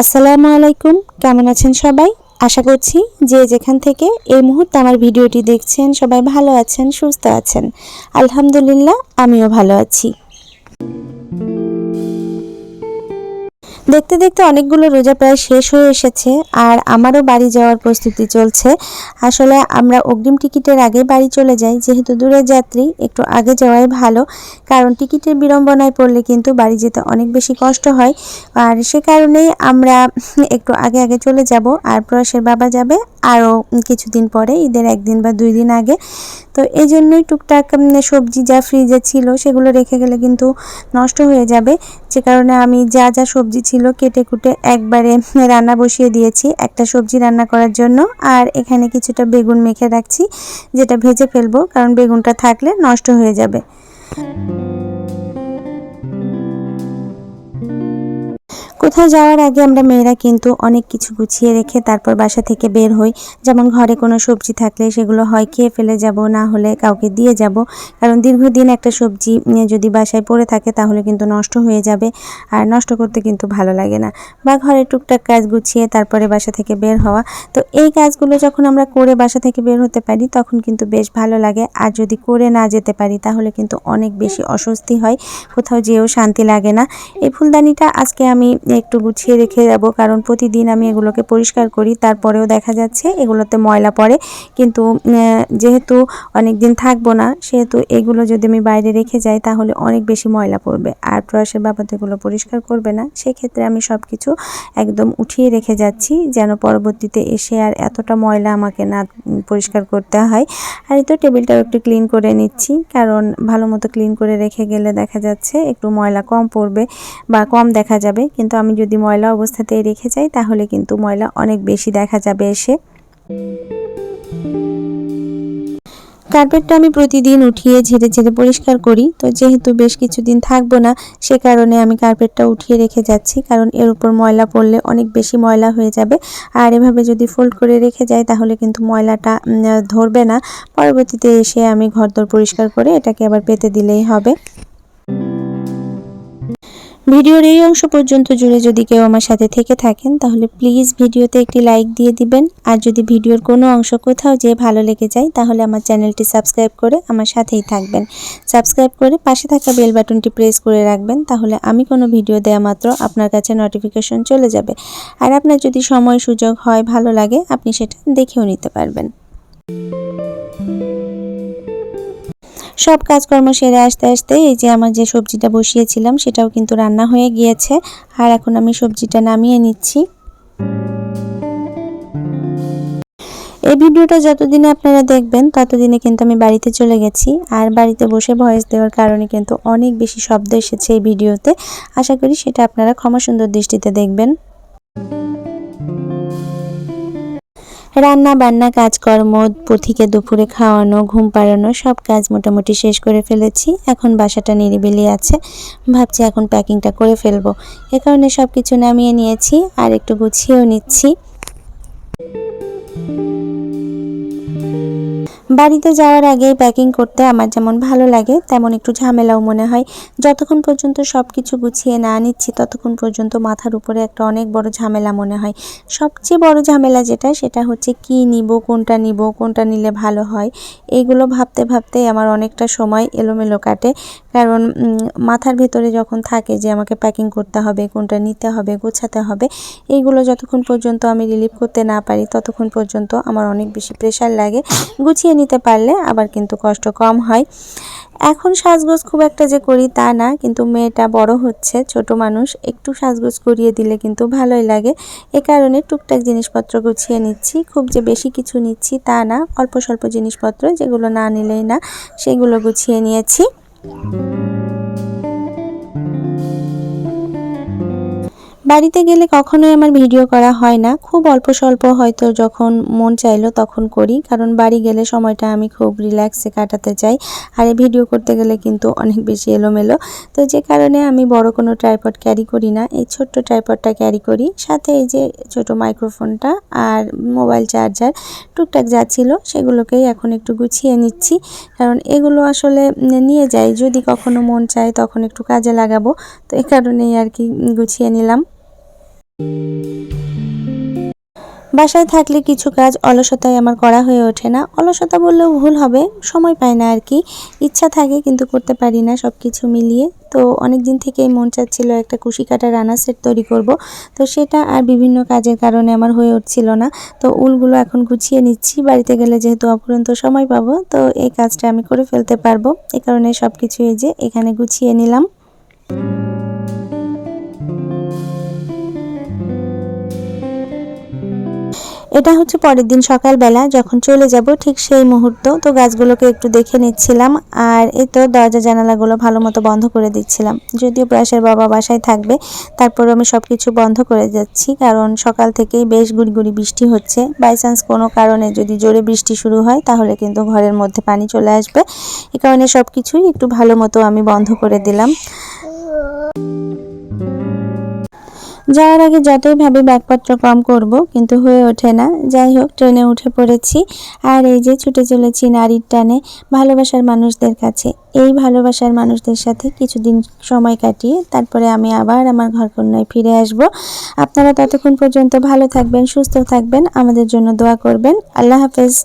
আসসালামু আলাইকুম, কেমন আছেন সবাই? আশা করছি যে যেখান থেকে এই মুহূর্তে আমার ভিডিওটি দেখছেন সবাই ভালো আছেন, সুস্থ আছেন। আলহামদুলিল্লাহ, আমিও ভালো আছি। দেখতে দেখতে অনেকগুলো রোজা প্রায় শেষ হয়ে এসেছে আর আমারও বাড়ি যাওয়ার প্রস্তুতি চলছে। আসলে আমরা অগ্রিম টিকিটের আগে বাড়ি চলে যাই, যেহেতু দূরের যাত্রী একটু আগে যাওয়াই ভালো, কারণ টিকিটের বিড়ম্বনায় পড়লে কিন্তু বাড়ি যেতে অনেক বেশি কষ্ট হয়। আর সে কারণেই আমরা একটু আগে আগে চলে যাব। আর প্রয়াসের বাবা যাবে আরও কিছুদিন পরে, ঈদের একদিন বা 2 দিন আগে। তো এই জন্যই টুকটাক সবজি যা ফ্রিজে ছিল সেগুলো রেখে গেলে কিন্তু নষ্ট হয়ে যাবে, যে কারণে আমি যা যা সবজি ছিল কেটে কুটে একবারে রান্না বসিয়ে দিয়েছি একটা সবজি রান্না করার জন্য। আর এখানে কিছুটা বেগুন মেখে রাখছি, যেটা ভেজে ফেলবো, কারণ বেগুনটা থাকলে নষ্ট হয়ে যাবে। কোথাও যাওয়ার আগে আমরা মেয়েরা কিন্তু অনেক কিছু গুছিয়ে রেখে তারপর বাসা থেকে বের হই। যেমন ঘরে কোনো সবজি থাকলে সেগুলো হয় খেয়ে ফেলে যাব, না হলে কাউকে দিয়ে যাব, কারণ দীর্ঘদিন একটা সবজি যদি বাসায় পড়ে থাকে তাহলে কিন্তু নষ্ট হয়ে যাবে, আর নষ্ট করতে কিন্তু ভালো লাগে না। বা ঘরের টুকটাক কাজ গুছিয়ে তারপরে বাসা থেকে বের হওয়া। তো এই কাজগুলো যখন আমরা করে বাসা থেকে বের হতে পারি তখন কিন্তু বেশ ভালো লাগে। আর যদি করে না যেতে পারি তাহলে কিন্তু অনেক বেশি অস্বস্তি হয়, কোথাও যেয়েও শান্তি লাগে না। এই ফুলদানিটা আজকে আমি একটু গুছিয়ে রেখে যাব, কারণ প্রতিদিন আমি এগুলোকে পরিষ্কার করি, তারপরেও দেখা যাচ্ছে এগুলোতে ময়লা পড়ে। কিন্তু যেহেতু অনেক দিন থাকবো না, সেহেতু এগুলো যদি আমি বাইরে রেখে যাই তাহলে অনেক বেশি ময়লা পড়বে, আর প্রয়াসের বাবা তো এগুলো পরিষ্কার করবে না। সেক্ষেত্রে আমি সব কিছু একদম উঠিয়ে রেখে যাচ্ছি, যেন পরবর্তীতে এসে আর এতটা ময়লা আমাকে না পরিষ্কার করতে হয়। আর এই তো টেবিলটাও একটু ক্লিন করে নিচ্ছি, কারণ ভালো মতো ক্লিন করে রেখে গেলে দেখা যাচ্ছে একটু ময়লা কম পড়বে বা কম দেখা যাবে। কিন্তু আমি যদি ময়লা অবস্থাতেই রেখে যাই তাহলে কিন্তু ময়লা অনেক বেশি দেখা যাবে এসে। কার্পেটটা আমি প্রতিদিন উঠিয়ে ঝেড়ে ঝেড়ে পরিষ্কার করি। তো যেহেতু বেশ কিছুদিন থাকবো না, সে কারণে আমি কার্পেটটা উঠিয়ে রেখে যাচ্ছি, কারণ এর উপর ময়লা পড়লে অনেক বেশি ময়লা হয়ে যাবে। আর এভাবে যদি ফোল্ড করে রেখে যাই তাহলে কিন্তু ময়লাটা ধরবে না। পরবর্তীতে এসে আমি ঘরদোর পরিষ্কার করে এটাকে আবার পেতে দিলেই হবে। ভিডিওর এই অংশ পর্যন্ত জুড়ে যদি কেউ আমার সাথে থেকে থাকেন তাহলে প্লিজ ভিডিওতে একটি লাইক দিয়ে দিবেন। আর যদি ভিডিওর কোনো অংশ কোথাও যেয়ে ভালো লেগে যায় তাহলে আমার চ্যানেলটি সাবস্ক্রাইব করে আমার সাথেই থাকবেন। সাবস্ক্রাইব করে পাশে থাকা বেল বাটনটি প্রেস করে রাখবেন, তাহলে আমি কোনো ভিডিও দেওয়া মাত্র আপনার কাছে নোটিফিকেশন চলে যাবে। আর আপনার যদি সময় সুযোগ হয়, ভালো লাগে, আপনি সেটা দেখেও নিতে পারবেন। সব কাজকর্ম সেরে আসতে আসতে এই যে আমার যে সবজিটা বসিয়েছিলাম সেটাও কিন্তু রান্না হয়ে গিয়েছে। আর এখন আমি সবজিটা নামিয়ে নিচ্ছি। এই ভিডিওটা যতদিনে আপনারা দেখবেন ততদিনে কিন্তু আমি বাড়িতে চলে গেছি। আর বাড়িতে বসে ভয়েস দেওয়ার কারণে কিন্তু অনেক বেশি শব্দ এসেছে এই ভিডিওতে। আশা করি সেটা আপনারা ক্ষমা সুন্দর দৃষ্টিতে দেখবেন। রান্না বান্না কাজকর্ম, পথিকে দুপুরে খাওয়ানো, ঘুম পাড়ানো, সব কাজ মোটামুটি শেষ করে ফেলেছি। এখন বাসাটা নিরিবিলি আছে, ভাবছি এখন প্যাকিংটা করে ফেলবো। এ কারণে সব কিছু নামিয়ে নিয়েছি আর একটু গুছিয়েও নিচ্ছি। বাড়িতে যাওয়ার আগে প্যাকিং করতে আমার যেমন ভালো লাগে তেমন একটু ঝামেলাও মনে হয়। যতক্ষণ পর্যন্ত সব কিছু গুছিয়ে না নিচ্ছি ততক্ষণ পর্যন্ত মাথার উপরে একটা অনেক বড় ঝামেলা মনে হয়। সবচেয়ে বড় ঝামেলা সেটা হচ্ছে কি নিব, কোনটা নিলে ভালো হয়। এইগুলো ভাবতে ভাবতে আমার অনেকটা সময় এলোমেলো কাটে, কারণ মাথার ভেতরে যখন থাকে যে আমাকে প্যাকিং করতে হবে, কোনটা নিতে হবে, গোছাতে হবে, এইগুলো যতক্ষণ পর্যন্ত আমি রিলিভ করতে না পারি ততক্ষণ পর্যন্ত আমার অনেক বেশি প্রেশার লাগে। গুছিয়ে নিতে পারলে আবার কিন্তু কষ্ট কম হয়। এখন সাজগোজ খুব একটা যে করি তা না, কিন্তু মেয়েটা বড় হচ্ছে, ছোট মানুষ, একটু সাজগোজ করিয়ে দিলে কিন্তু ভালোই লাগে। এ কারণে টুকটাক জিনিসপত্র গুছিয়ে নিচ্ছি। খুব যে বেশি কিছু নিচ্ছি তা না, অল্প স্বল্প জিনিসপত্র যেগুলো না নিলেই না, সেগুলো গুছিয়ে নিয়েছি। বাড়িতে গেলে কখনোই আমার ভিডিও করা হয় না, খুব অল্প স্বল্প হয়তো যখন মন চাইলো তখন করি, কারণ বাড়ি গেলে সময়টা আমি খুব রিল্যাক্সে কাটাতে চাই। আর এই ভিডিও করতে গেলে কিন্তু অনেক বেশি এলোমেলো, তো যে কারণে আমি বড় কোনো ট্রাইপড ক্যারি করি না, এই ছোট্ট ট্রাইপডটা ক্যারি করি, সাথে এই যে ছোট মাইক্রোফোনটা আর মোবাইল চার্জার, টুকটাক যা ছিল সেগুলোকেই এখন একটু গুছিয়ে নিচ্ছি, কারণ এগুলো আসলে নিয়ে যাই যদি কখনো মন চায় তখন একটু কাজে লাগাবো, তো এ কারণেই আর কি গুছিয়ে নিলাম। বাসায় থাকলে কিছু কাজ অলসতায় আমার করা হয়ে ওঠে না। অলসতা বললেও ভুল হবে, সময় পাই না আর কি। ইচ্ছা থাকে কিন্তু করতে পারি না সব কিছু মিলিয়ে। তো অনেক দিন থেকেই মন চাচ্ছিল একটা কুশি কাটা রানার সেট তৈরি করব। তো সেটা আর বিভিন্ন কাজের কারণে আমার হয়ে উঠছিল না। তো উলগুলো এখন গুছিয়ে নিচ্ছি, বাড়িতে গেলে যেহেতু অফুরন্ত সময় পাবো, তো এই কাজটা আমি করে ফেলতে পারবো। এই কারণে সব কিছু এই যে এখানে গুছিয়ে নিলাম। এটা হচ্ছে পরের দিন সকালবেলা যখন চলে যাব ঠিক সেই মুহূর্ত। তো গাছগুলোকে একটু দেখে নিচ্ছিলাম, আর এই তো দরজা জানালাগুলো ভালো মতো বন্ধ করে দিচ্ছিলাম। যদিও প্রয়াসের বাবা বাসায় থাকবে, তারপর আমি সব কিছু বন্ধ করে যাচ্ছি, কারণ সকাল থেকেই বেশ গুড়ি বৃষ্টি হচ্ছে। বাই চান্স কোনো কারণে যদি জোরে বৃষ্টি শুরু হয় তাহলে কিন্তু ঘরের মধ্যে পানি চলে আসবে। এই কারণে সব কিছুই একটু ভালো মতো আমি বন্ধ করে দিলাম। যাওয়ার আগে যতই ভাবি ব্যাগপত্র কম করব, কিন্তু হয়ে ওঠে না। যাই হোক, ট্রেনে উঠে পড়েছি, আর এই যে ছুটে চলেছি নারীর টানে ভালোবাসার মানুষদের কাছে। এই ভালোবাসার মানুষদের সাথে কিছুদিন সময় কাটিয়ে তারপরে আমি আবার আমার ঘরকন্যায় ফিরে আসব। আপনারা ততক্ষণ পর্যন্ত ভালো থাকবেন, সুস্থ থাকবেন, আমাদের জন্য দোয়া করবেন। আল্লাহ হাফেজ।